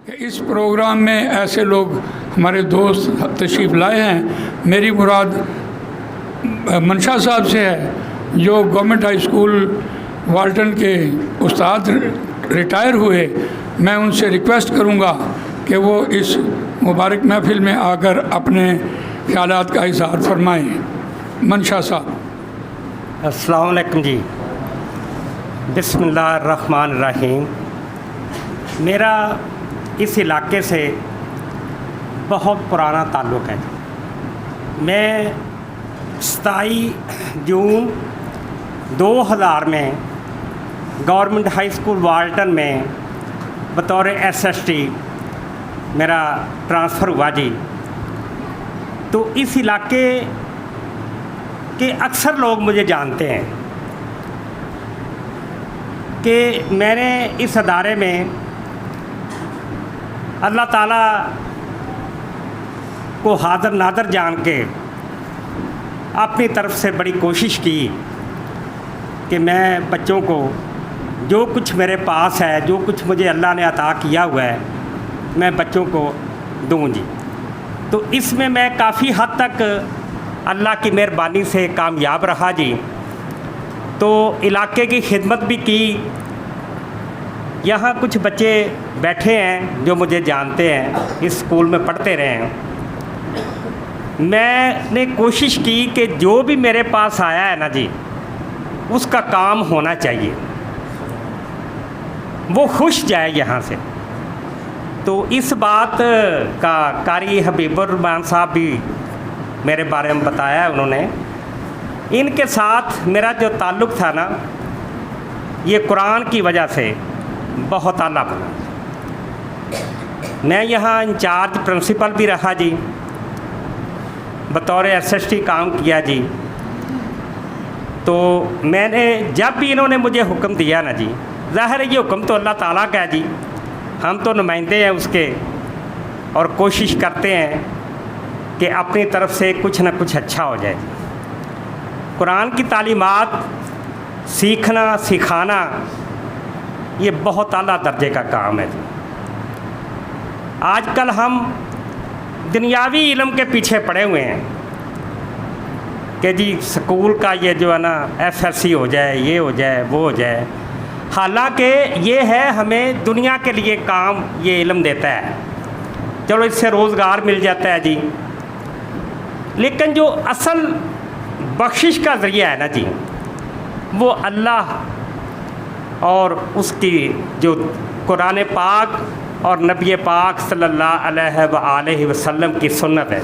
कि इस प्रोग्राम में ऐसे लोग हमारे दोस्त तशरीफ़ लाए हैं। मेरी मुराद मंशा साहब से है जो गवर्नमेंट हाई स्कूल वाल्टन के उस्ताद रिटायर हुए। मैं उनसे रिक्वेस्ट करूंगा कि वो इस मुबारक महफिल में आकर अपने ख्यालात का इज़हार फरमाएँ। मंशा साहब। अस्सलाम वालेकुम जी। बिस्मिल्लाहिर्रहमानिर्रहीम। मेरा इस इलाके से बहुत पुराना ताल्लुक़ है। मैं 27 जून 2000 में गवर्नमेंट हाई स्कूल वाल्टन में बतौर SST मेरा ट्रांसफ़र हुआ जी। तो इस इलाके के अक्सर लोग मुझे जानते हैं कि मैंने इस अदारे में अल्लाह ताला को हाज़िर नाज़िर जान के अपनी तरफ से बड़ी कोशिश की कि मैं बच्चों को जो कुछ मेरे पास है, जो कुछ मुझे अल्लाह ने अता किया हुआ है, मैं बच्चों को दूँ जी। तो इसमें मैं काफ़ी हद तक अल्लाह की मेहरबानी से कामयाब रहा जी। तो इलाके की खिदमत भी की। यहाँ कुछ बच्चे बैठे हैं जो मुझे जानते हैं, इस स्कूल में पढ़ते रहे हैं। मैंने कोशिश की कि जो भी मेरे पास आया है ना जी, उसका काम होना चाहिए, वो खुश जाए यहाँ से। तो इस बात का कारी हबीबुर रहमान साहब भी मेरे बारे में बताया है उन्होंने। इनके साथ मेरा जो ताल्लुक़ था ना, ये कुरान की वजह से बहुत आला बना। मैं यहाँ इंचार्ज प्रिंसिपल भी रहा जी, बतौर SST काम किया जी। तो मैंने जब भी इन्होंने मुझे हुक्म दिया ना जी, ज़ाहिर है ये हुक्म तो अल्लाह ताला का है जी, हम तो नुमाइंदे हैं उसके, और कोशिश करते हैं कि अपनी तरफ से कुछ ना कुछ अच्छा हो जाए। कुरान की तालीमात सीखना सिखाना ये बहुत आला दर्जे का काम है। आजकल हम दुनियावी इल्म के पीछे पड़े हुए हैं कि जी स्कूल का ये जो है ना FSC हो जाए, ये हो जाए, वो हो जाए। हालांकि ये है हमें दुनिया के लिए काम ये इल्म देता है, चलो इससे रोज़गार मिल जाता है जी। लेकिन जो असल बख्शिश का ज़रिया है ना जी, वो अल्लाह और उसकी जो कुरान पाक और नबी पाक सल्लल्लाहु अलैहि वसल्लम की सुन्नत है,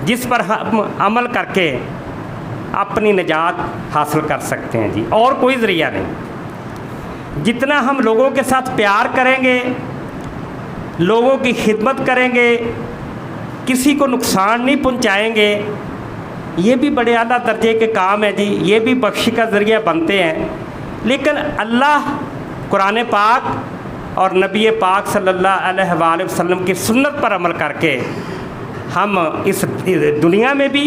जिस पर हम अमल करके अपनी निजात हासिल कर सकते हैं जी। और कोई ज़रिया नहीं। जितना हम लोगों के साथ प्यार करेंगे, लोगों की खिदमत करेंगे, किसी को नुकसान नहीं पहुंचाएंगे, ये भी बड़े आला दर्जे के काम है जी, ये भी बख्शी का ज़रिया बनते हैं। लेकिन अल्लाह कुरान पाक और नबी पाक सल्लल्लाहु अलैहि वसल्लम की सुन्नत पर अमल करके हम इस दुनिया में भी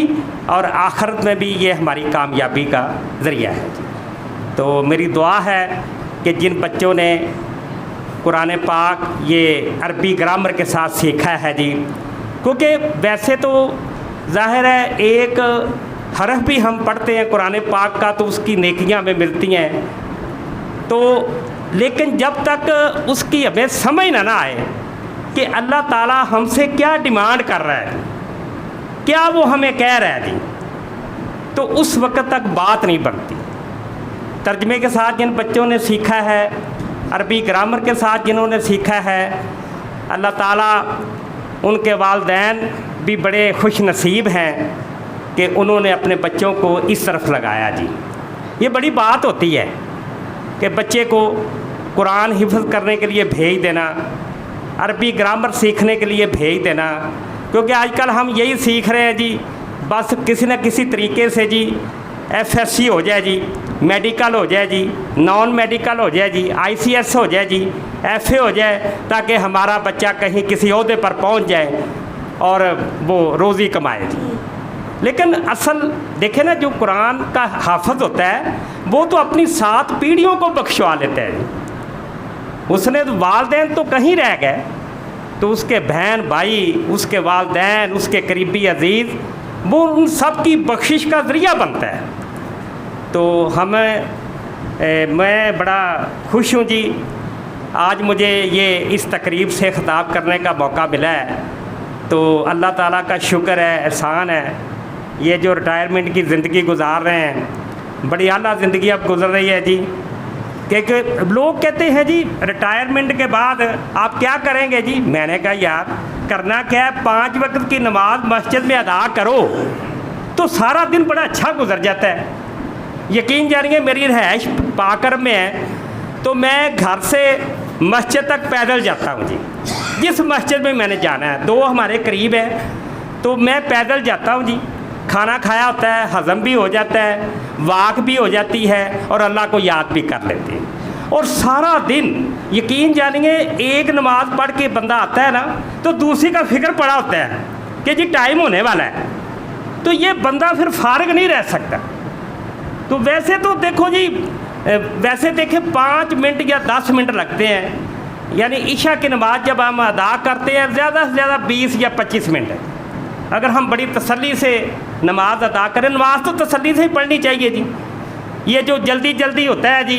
और आखिरत में भी ये हमारी कामयाबी का ज़रिया है। तो मेरी दुआ है कि जिन बच्चों ने कुरान पाक ये अरबी ग्रामर के साथ सीखा है जी, क्योंकि वैसे तो ज़ाहिर है एक हरफ भी हम पढ़ते हैं कुरान पाक का तो उसकी नेकियां हमें मिलती हैं। तो लेकिन जब तक उसकी हमें समझ ना आए कि अल्लाह ताला हमसे क्या डिमांड कर रहा है, क्या वो हमें कह रहा है जी, तो उस वक्त तक बात नहीं बनती। तर्जमे के साथ जिन बच्चों ने सीखा है, अरबी ग्रामर के साथ जिन्होंने सीखा है, अल्लाह ताला उनके वालिदैन भी बड़े खुश नसीब हैं कि उन्होंने अपने बच्चों को इस तरफ लगाया जी। ये बड़ी बात होती है कि बच्चे को कुरान हिफ्ज़ करने के लिए भेज देना, अरबी ग्रामर सीखने के लिए भेज देना, क्योंकि आजकल हम यही सीख रहे हैं जी, बस किसी न किसी तरीके से जी FSC हो जाए जी, मेडिकल हो जाए जी, नॉन मेडिकल हो जाए जी, ICS हो जाए जी, FA हो जाए, ताकि हमारा बच्चा कहीं किसी ओहदे पर पहुंच जाए और वो रोज़ी कमाए जी। लेकिन असल देखें ना, जो कुरान का हाफिज होता है वो तो अपनी 7 पीढ़ियों को बख्शवा लेता है। उसने तो वालदैन तो कहीं रह गए, तो उसके बहन भाई, उसके वालदैन, उसके करीबी अजीज़, वो उन सब की बख्शिश का ज़रिया बनता है। तो मैं बड़ा खुश हूँ जी, आज मुझे ये इस तकरीब से ख़िताब करने का मौका मिला है। तो अल्लाह ताला का शुक्र है, एहसान है, ये जो रिटायरमेंट की ज़िंदगी गुजार रहे हैं, बड़ी आला ज़िंदगी अब गुजर रही है जी। क्योंकि लोग कहते हैं जी रिटायरमेंट के बाद आप क्या करेंगे जी। मैंने कहा यार करना क्या है, 5 वक्त की नमाज मस्जिद में अदा करो तो सारा दिन बड़ा अच्छा गुजर जाता है। यकीन जानिए मेरी रहायश पाकर में है, तो मैं घर से मस्जिद तक पैदल जाता हूँ जी। जिस मस्जिद में मैंने जाना है, 2 हमारे करीब है, तो मैं पैदल जाता हूँ जी। खाना खाया होता है, हज़म भी हो जाता है, वाक भी हो जाती है और अल्लाह को याद भी कर लेते हैं। और सारा दिन यकीन जानिए एक नमाज पढ़ के बंदा आता है ना, तो दूसरी का फिक्र पड़ा होता है कि जी टाइम होने वाला है, तो ये बंदा फिर फारग नहीं रह सकता। तो वैसे तो देखो जी, वैसे देखें 5 मिनट या 10 मिनट लगते हैं, यानी ईशा की नमाज जब हम अदा करते हैं ज़्यादा से ज़्यादा 20 या 25 मिनट है। अगर हम बड़ी तसल्ली से नमाज अदा करें, नमाज तो तसल्ली से ही पढ़नी चाहिए जी। ये जो जल्दी जल्दी होता है जी,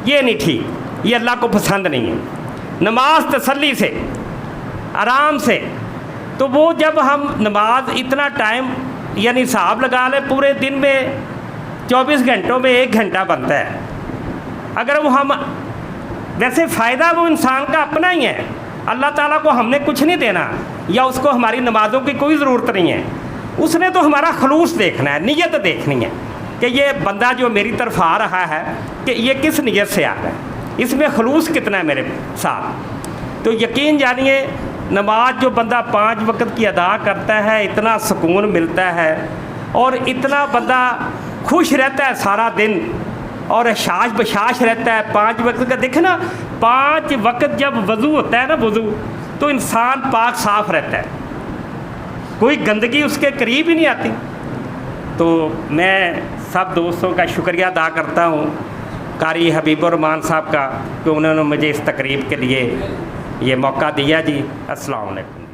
ये नहीं ठीक, ये अल्लाह को पसंद नहीं है। नमाज तसल्ली से, आराम से। तो वो जब हम नमाज इतना टाइम यानी हिसाब लगा लें, पूरे दिन में 24 घंटों में 1 घंटा बनता है। अगर वो हम वैसे फ़ायदा वो इंसान का अपना ही है, अल्लाह ताला को हमने कुछ नहीं देना या उसको हमारी नमाज़ों की कोई ज़रूरत नहीं है। उसने तो हमारा खलूस देखना है, नीयत देखनी है कि ये बंदा जो मेरी तरफ आ रहा है कि ये किस नीयत से आ रहा है, इसमें खलूस कितना है मेरे साथ। तो यकीन जानिए नमाज जो बंदा 5 वक्त की अदा करता है, इतना सुकून मिलता है और इतना बंदा खुश रहता है सारा दिन और शाश बशाश रहता है। 5 वक्त का देखे ना, 5 वक्त जब वज़ू होता है ना, वज़ू, तो इंसान पाक साफ़ रहता है, कोई गंदगी उसके करीब ही नहीं आती। तो मैं सब दोस्तों का शुक्रिया अदा करता हूँ, कारी हबीबुर रहमान साहब का, कि उन्होंने मुझे इस तकरीब के लिए ये मौका दिया जी। अस्सलाम वालेकुम।